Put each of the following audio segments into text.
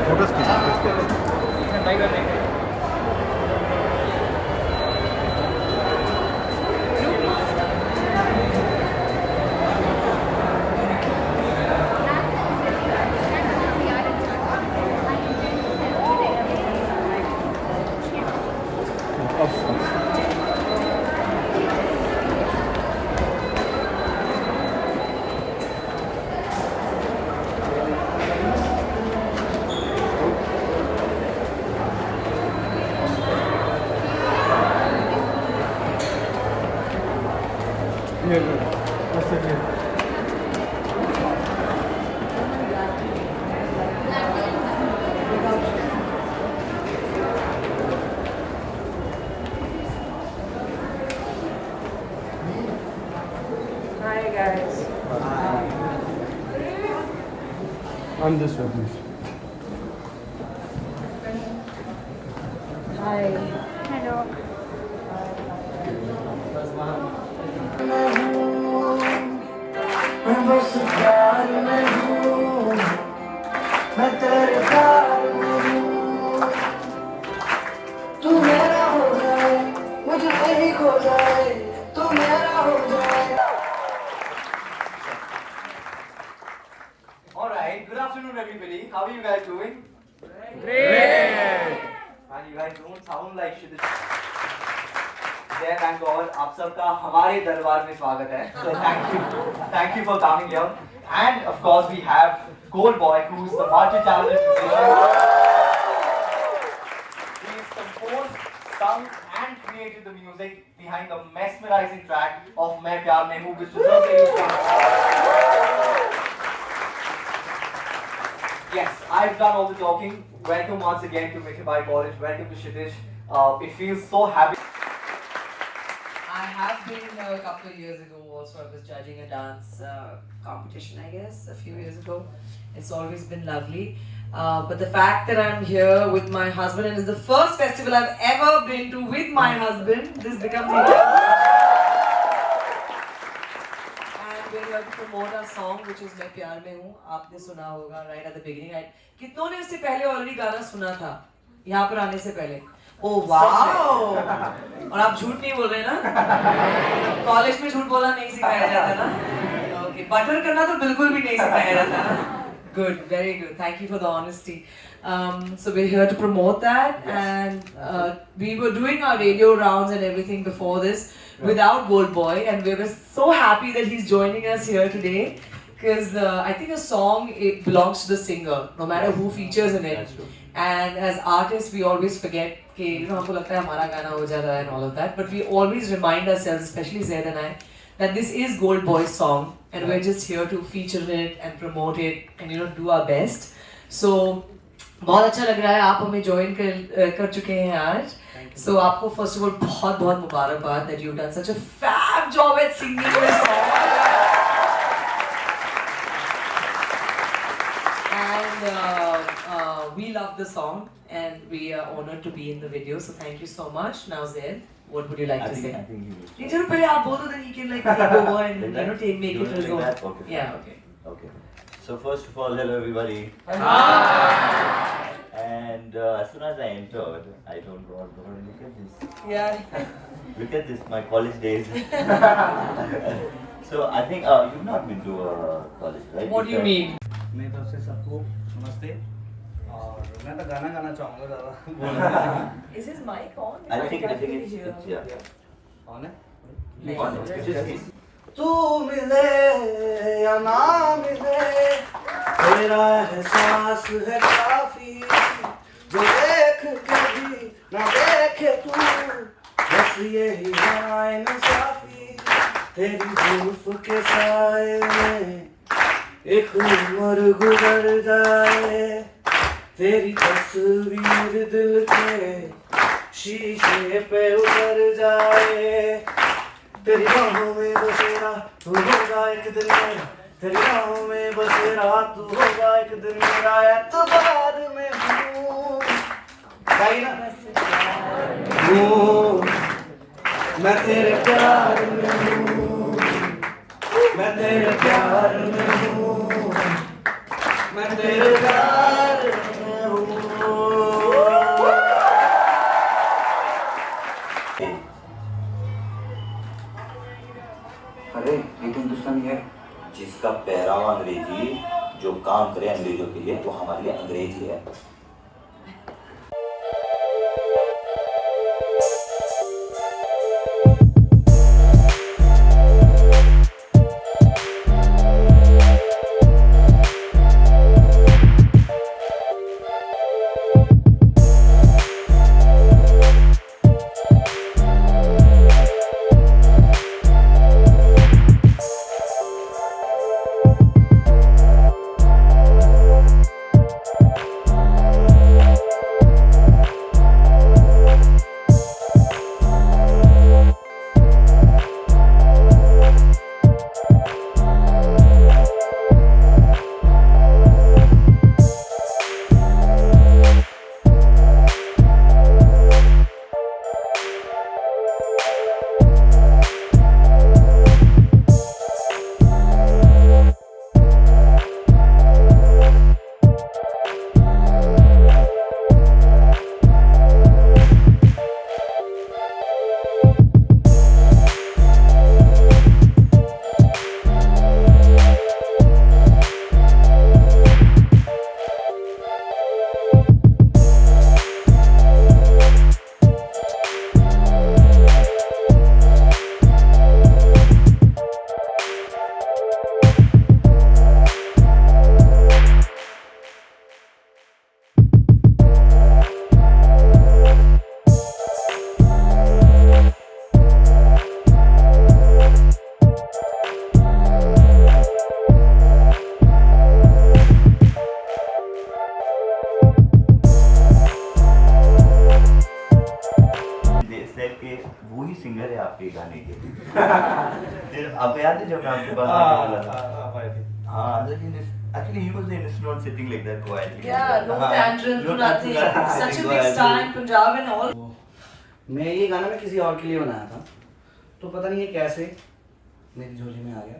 Photos खींच। Hi guys. I'm this way, please. Hi. Hello मैं बस प्यार में हूँ, मैं तेरे प्यार में हूँ। तू मेरा हो जाए, मुझे नहीं खो जाए, तू मेरा हो जाए। Alright, good afternoon everybody. How are you guys doing? Great. And you guys don't sound like shit. जय बैंगलोर, आप सबका हमारे दरबार में स्वागत है. So thank you for coming here. And of course we have Gold Boy, who's the multi-talented musician. He's composed, sung, and created the music behind the mesmerizing track of "मैं प्यार में हूँ," which deserves a huge round. Yes, I've done all the talking. Welcome once again to Mithibai College. Welcome to Kshitij. It feels so happy. I have been a couple of years ago also. I was judging a dance competition, I guess, a few years ago. It's always been lovely. But the fact that I'm here with my husband, and it's the first festival I've ever been to with my husband, this becomes even and we're here to promote our song, which is मैं प्यार में हूँ. आपने सुना होगा right at the beginning. कितनों ने उससे पहले already गाना सुना था यहाँ पर आने से पहले? Oh wow! और आप झूठ नहीं बोल रहे ना? कॉलेज में झूठ बोलना नहीं सिखाया जाता ना? Okay, बटर करना तो बिल्कुल भी नहीं सिखाया जाता ना? Good, very good. Thank you for the honesty. So we're here to promote that, and we were doing our radio rounds and everything before this without Gold Boy, and we were so happy that he's joining us here today. Because I think a song, it belongs to the singer, no matter who features in it. And as artists, we always forget कि हमको लगता है हमारा गाना हो जा रहा है and all of that. But we always remind ourselves, especially Zaid and I, that this is Gold Boy's song, and we're just here to feature it and promote it and do our best. So बहुत अच्छा लग रहा है आप हमें join कर चुके हैं आज. So आपको first of all बहुत बहुत मुबारकबाद that you've done such a fab job at singing this song. We love the song and we are honored to be in the video. So thank you so much. Now Zaid, what would you like to say? I think you will. Need to put it both, then you can like take over and make it his own. Okay. Yeah. Okay. Okay. So first of all, hello everybody. Hi. And as soon as I entered, I told God, look at this. Yeah. Look at this, my college days. So I think you've not been to college, right? What do you mean? मेरी तरफ से सबको नमस्ते और मैं तो गाना गाना चाहूँगा ज़्यादा. Is his mic on? I think it's yeah. कौन है? On it. Just तू मिले या ना मिले, तेरा एहसास है काफी. जो देख के भी ना देखे तू, बस यही है इंसाफी. तेरी जुल्फ के साए में एक उम्र गुजर जाए, तेरी तस्वीर दिल के शीशे पे उतर जाए. तेरी बाहों में बसेरा तू होगा एक दिन मेरा, तेरी बाहों में बसेरा तू होगा एक दिन मेरा. एतबार में हूँ मैं तेरे प्यार में हूँ, मैं तेरे प्यार में हूँ. मैं तेरे प्यार में हूँ। अरे ये तो हिंदुस्तानी है। जिसका पहरावा अंग्रेजी, जो काम करे अंग्रेजों के लिए, वो हमारे लिए अंग्रेजी है। वो ही सिंगर है आपके गाने के। फिर आपको याद है जब मैं आपके पास आके बोला था? हाँ, actually he was the instrument sitting like that quietly. Yeah, no tantrums, No nothing. tantrums, Such a nothing, big star in Punjab and all. मैं ये गाना मैं किसी और के लिए बनाया था, तो पता नहीं ये कैसे मेरी झोली में आ गया।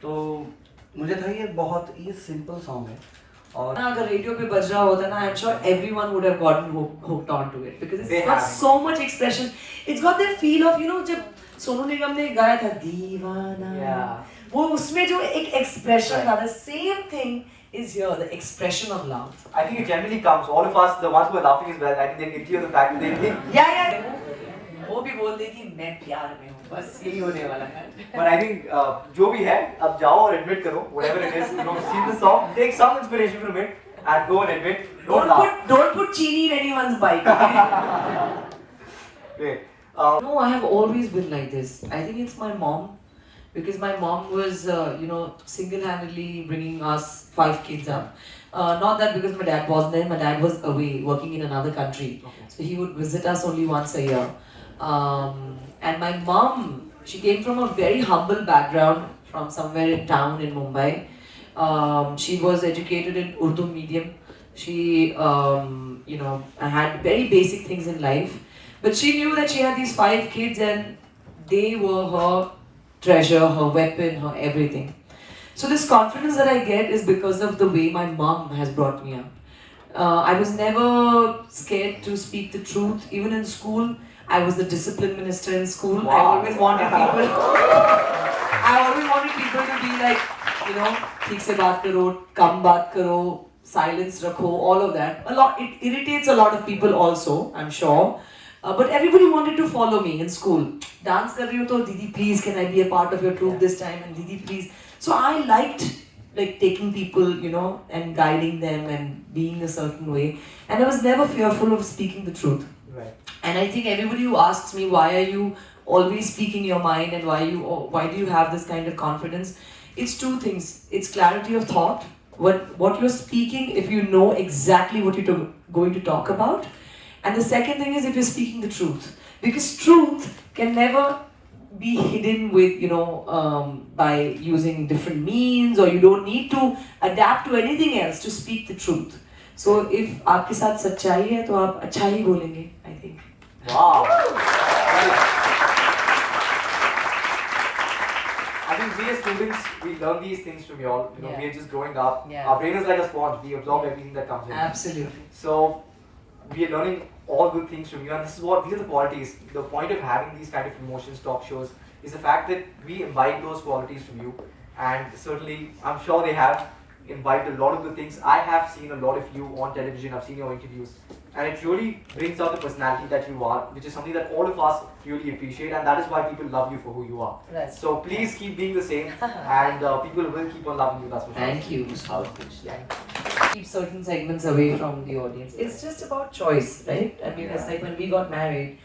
तो मुझे था ये सिंपल सॉन्ग है और अगर रेडियो पे बज रहा होता ना, I'm sure everyone would have gotten hooked onto it because it's got so much expression. It's got that feel of, you know, जब सोनू निगम ने गाया था दीवाना, वो उसमें जो एक expression था, the same thing is here, the expression of love. I think it generally comes. All of us, the ones who are laughing as well, I think they can hear the fact that they think. Yeah. वो भी बोल देगी मैं प्यार में हूँ, बस यही होने वाला है। But I think जो भी है, अब जाओ और admit करो, whatever it is, you know, see the song, take some inspiration from it, and go and admit. Don't put chini in anyone's bike. Great. No, I have always been like this. I think it's my mom, because my mom was, single-handedly bringing us 5 kids up. Not that because my dad wasn't there, my dad was away working in another country. Okay. So he would visit us only once a year. And my mom, she came from a very humble background from somewhere in town in Mumbai. She was educated in Urdu medium. She, had very basic things in life. But she knew that she had these 5 kids and they were her treasure, her weapon, her everything. So this confidence that I get is because of the way my mom has brought me up. I was never scared to speak the truth. Even in school, I was the discipline minister in school. Wow. I always wanted people to be like, ठीक से बात करो, कम बात करो, silence रखो, all of that. It irritates a lot of people also, I'm sure. But everybody wanted to follow me in school. Dance कर रही हो तो Didi, please, can I be a part of your troupe this time? And Didi, please. So I liked taking people, and guiding them and being a certain way. And I was never fearful of speaking the truth. Right. And I think everybody who asks me, why are you always speaking your mind and why do you have this kind of confidence? It's 2 things. It's clarity of thought. What you're speaking, if you know exactly what you're going to talk about. And the second thing is if you're speaking the truth. Because truth can never be hidden with, by using different means, or you don't need to adapt to anything else to speak the truth. So if आपके साथ सच्चाई है तो आप अच्छा ही बोलेंगे, I think. Wow. I think we as students, we learn these things from you all. You know, Yeah. we are just growing up. Yeah. Our brain is like a sponge. We absorb everything that comes in. Absolutely. So we are learning all good things from you, and these are the qualities. The point of having these kind of emotions talk shows is the fact that we imbibe those qualities from you, and certainly I'm sure they have imbibed a lot of good things. I have seen a lot of you on television. I've seen your interviews, and it really brings out the personality that you are, which is something that all of us really appreciate, and that is why people love you for who you are. Right. So please keep being the same, and people will keep on loving you. That's for sure. Thank you. Yeah. Keep certain segments away from the audience. It's just about choice, right? I mean, it's like when we got married,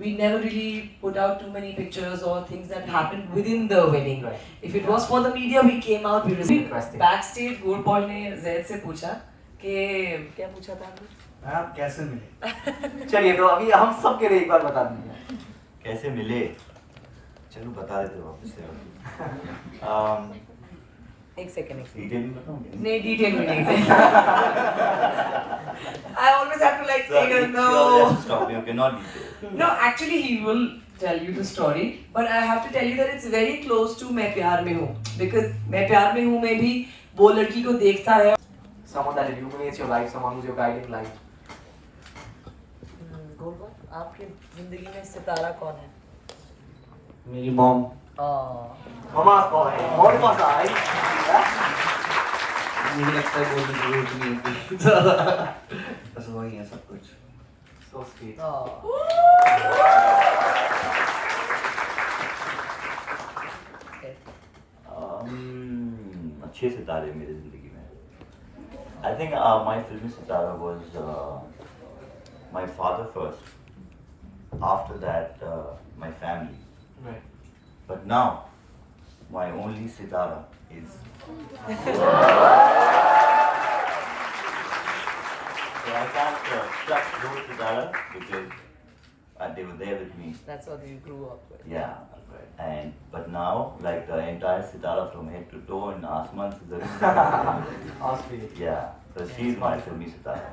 we never really put out too many pictures or things that happened within the wedding. Right. If it was for the media, we came out, we received. Interesting. Backstage, Gold Paul ने जैद से पूछा कि क्या पूछा था आपने? आप कैसे मिले? चलिए तो अभी हम सब के लिए एक बार बता दीजिए. कैसे मिले? चलो बता देते हो वापस से. एक सेकंड. डिटेल में बताऊं? नहीं, डिटेल में नहीं. I always have to like Sir, take a you no. have to stop. You cannot detail. No, actually he will tell you the story, but I have to tell you that it's very close to मैं प्यार में हूँ, because मैं प्यार में हूँ में भी वो लड़की को देखता है. Someone that illuminates your life, someone who's your guiding light. गोलबा, आपकी जिंदगी में सितारा कौन है? मेरी mom. Mama's boy. What was I? मुझे लगता है बोलने की जरूरत नहीं होती. बस वही है सब कुछ. So sweet. अच्छे सितारे मेरी जिंदगी में. I think my filmy sitara was my father first. After that, my family. Right. But now, my only sitara is. So I can't touch those sitara because they were there with me. That's what you grew up with. Yeah. And but now, like the entire sitara from head to toe in Asman Sitaran. How sweet. Yeah. So she's my filmy sitara.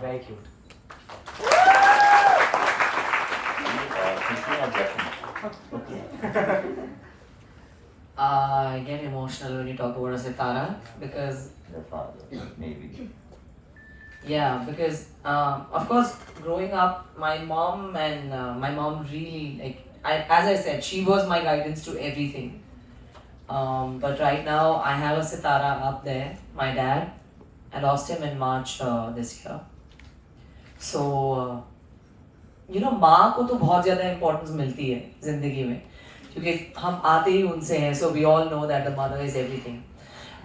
Very cute. I get emotional when you talk about a sitara because The father, maybe. yeah, because of course growing up, my mom really like as I said, she was my guidance to everything. But right now I have a sitara up there. My dad, I lost him in March this year. So you know, माँ को तो बहुत ज़्यादा importance मिलती है ज़िंदगी में क्योंकि हम आते ही उनसे हैं. So we all know that the mother is everything.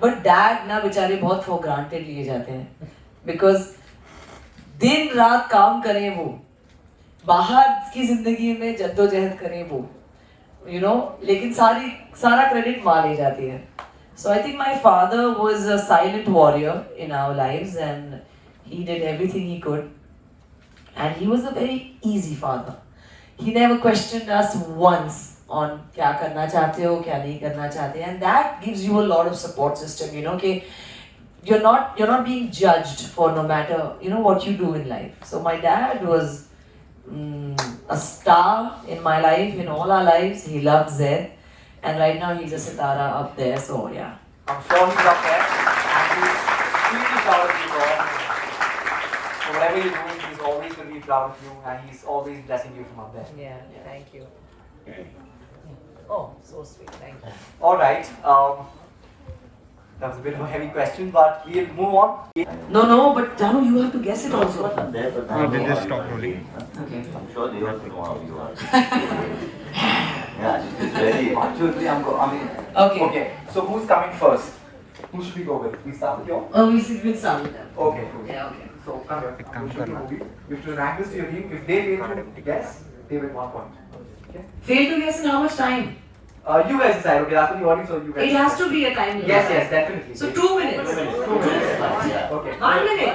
But dad ना बेचारे बहुत for granted लिए जाते हैं because दिन रात काम करें वो, बाहर की ज़िंदगी में जद्दोजहद करें वो, you know, लेकिन सारा credit माँ ले जाती है. So I think my father was a silent warrior in our lives and he did everything he could. And he was a very easy father. He never questioned us once on क्या करना चाहते हो, क्या नहीं करना चाहते, and that gives you a lot of support system. You know, कि you're not being judged for no matter what you do in life. So my dad was a star in my life, in all our lives. He loved Zed, and right now he's a sitara up there. So yeah. I'm sure he's up there and he's extremely proud of you all. So whatever you're doing, he's always going to be proud of you and he's always blessing you from up there. Yeah. Thank you. Oh, so sweet. Thank you. Alright, that was a bit of a heavy question, but we'll move on. No, but Janu, you have to guess it also. But there, but No, they now just you stopped are rolling. huh? Okay. I'm sure they also know how you are. Yeah, she's very. Actually, I mean, Okay. okay, so who's coming first? Who should we go with? We start with you? Oh, we'll start with them. Okay, cool. Yeah, okay. So come here. Ek I'm kaam going to show you karna. a movie. You have to rank this to your team. If they fail to guess, they win 1 point. Okay? Fail to guess in how much time? You guys decide. Okay, that's for the audience, so you guys. It has to be a time limit. Yes, definitely. So 2 minutes. 2 minutes. Okay. 1 minute.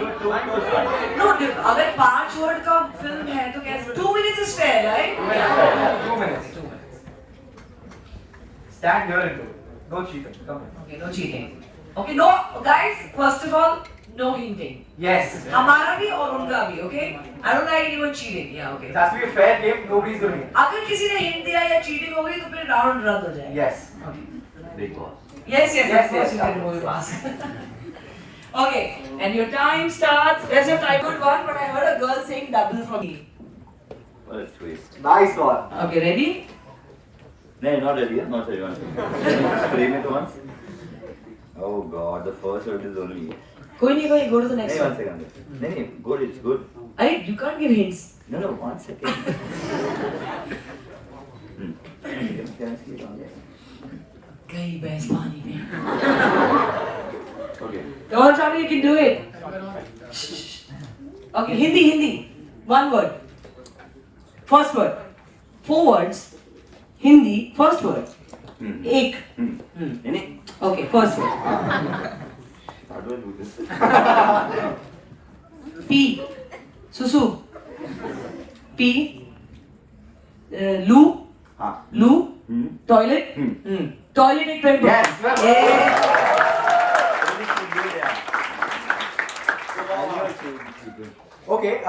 No, अगर 5 word का film है तो कैसे? 2 minutes is fair, right? 2 minutes. Stand here and do it. No cheating. Come here. Okay, no cheating. Okay, no, guys. First of all, no hinting. Yes. हमारा भी और उनका भी, okay? I don't like anyone cheating. Yeah, okay. It has to be a fair game. Nobody's going to win. अगर किसी ने hint दिया या cheating हो गई तो फिर round रद्द हो जाएगा. Yes. Big Boss. Yes, Yes, of course yes, you can yes. remove your mask. Okay, and your time starts. There's your time. Good one, but I heard a girl saying double from me. What a twist. Nice one. Okay, ready? No, not ready. Not ready. Just frame it once. Oh God, the first word is only. Koi nahi, go to the next Hey, one one. second. No, good. It's good. Hey, you can't give hints. No, 1 second. Can I see it on there? Kahi bhais pani mein. Okay. Come on, Shami, you can do it. Okay, Hindi. One word. First word. 4 words. Hindi, first word. Ek. Any? Okay, first word. How do I do this? P. Susu. P. Loo. Ah. Loo. Toilet. Toilet ek trend. Yes, well, Okay,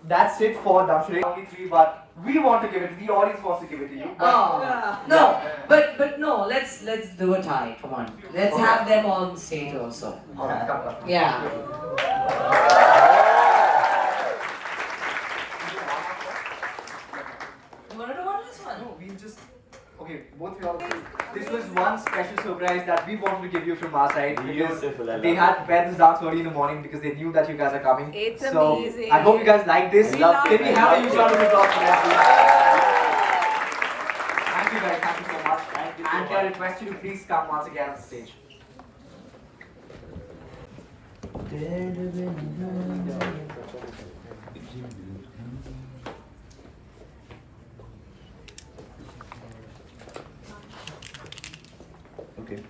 that's it for Dumb Charade. Only 3, but we want to give it. The audience wants to give it to you. Oh no, but no. Let's do a tie. Come on. Let's Okay. have them on stage also. Alright, come. Yeah. You wanna do one last one? No, we just. Okay, both of y'all. This was one special surprise that we wanted to give you from our side because Beautiful, I love they it. had read this dance early in the morning because they knew that you guys are coming. It's so amazing. I hope you guys like this. We love Can we it. have a huge round of applause for them, please? Thank you guys. Thank you so much. Thank you so And can I much. request you to please come once again on stage. Okay.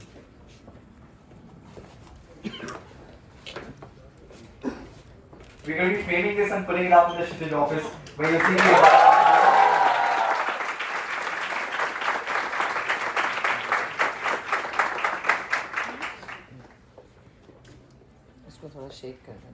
We're going to be framing this and putting it up in the Shittage office where you'll see it. इसको थोड़ा shake कर दें.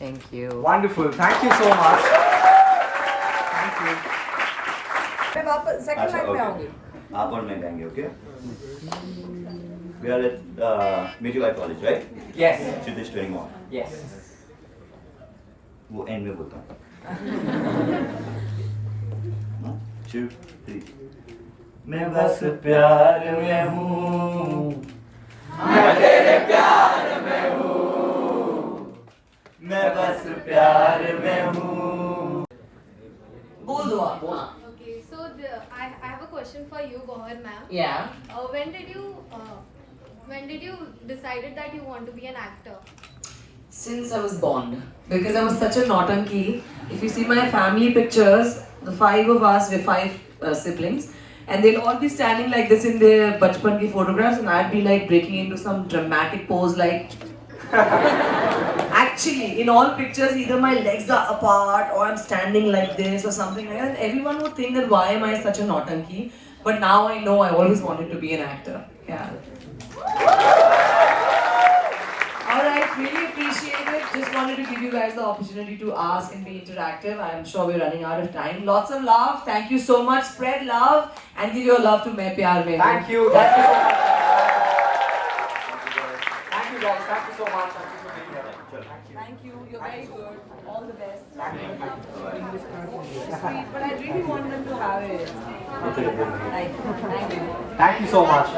Thank you. Wonderful. Thank you so much. Thank you. मैं वापस second अच्छा, line पे okay. आऊंगी. आप और मैं गाएंगे, okay? We are at Meteor College, right? Yes. Shittish 21. Yes. वो एंड में बोलता हूँ. 1, 2, 3. मैं बस प्यार में हूँ. मैं तेरे प्यार में हूँ. मैं बस प्यार में हूँ. बोल दो आप. हाँ. Okay, so I have a question for you, Gohar ma'am. Yeah. When did you decided that you want to be an actor? Since I was born, because I was such a naughty. If you see my family pictures, the 5 of us, we're 5 siblings, and they'll all be standing like this in their bachpan ki photographs, and I'd be like breaking into some dramatic pose like. Actually, in all pictures, either my legs are apart or I'm standing like this or something like that. Everyone would think that why am I such a naughty? But now I know I always wanted to be an actor. Yeah. Alright, really appreciate it. Just wanted to give you guys the opportunity to ask and be interactive. I'm sure we're running out of time. Lots of love. Thank you so much. Spread love and give your love to Main Pyar Mein. Thank you. Thank you so much. Thank you guys. Thank you so much. Thank you for being here. Thank you. Thank you. You're very good. All the best. Thank you. Sweet, but I really want them to have it. Thank you. Thank you so much.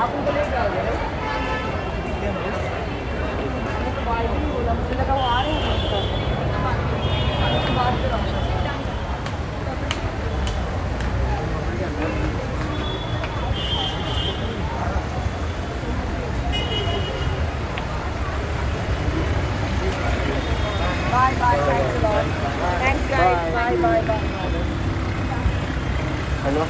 आप उनको ले जाओगे ना? मैंने तो बाल भी नहीं बोला, मुझे लगा वो आ रहे हैं उसके बाद फिर आओगे। Bye bye, thanks a lot. Thanks guys, bye bye. Hello